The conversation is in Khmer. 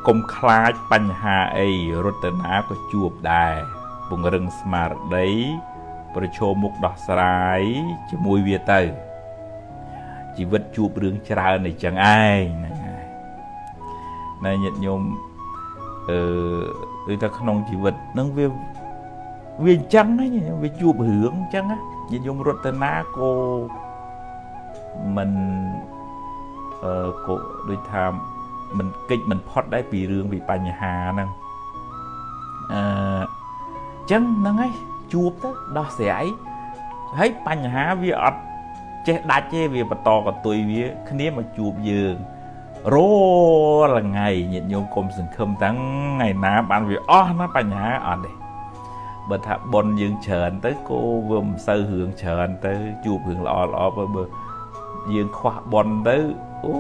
កុំខ្លាចបញ្ហាអីរតនាក៏ជួបដែរពង្រឹងស្មារតីប្រឈមមុខដោះស្រាយជាមួយវាទៅជីវិតជួបរឿងច្រើនអីចឹងឯងហ្នឹងហើយណែញាតិញោមដូចថាក្នុងជីវិតហ្នឹងវាអញ្ចឹងហ្នឹងវាជួបរឿងអញ្ចឹងញាតិញោមរតនាក៏មិនក៏ដូចថាមិនកិច្ចមិនផុតដែរពីរឿងពីបញ្ហាហ្នឹងចឹងហ្នឹងហើយជួបទៅដោះស្រាយហើយបញ្ហាវាអត់ចេះដាច់ទេវាបន្តកតុយវាគ្នាមកជួបយើងរាល់ថ្ងៃញាតិញោមកុំសង្ឃឹមតាំងថ្ងៃណាបានវាអស់ណាបញ្ហាអត់ទេបើថាប៉ុនយើងច្រើនទៅក៏វាមិនសូវរឿងច្រើនទៅជួបរឿងល្អបើយើងខ្វះប៉ុនទៅអូ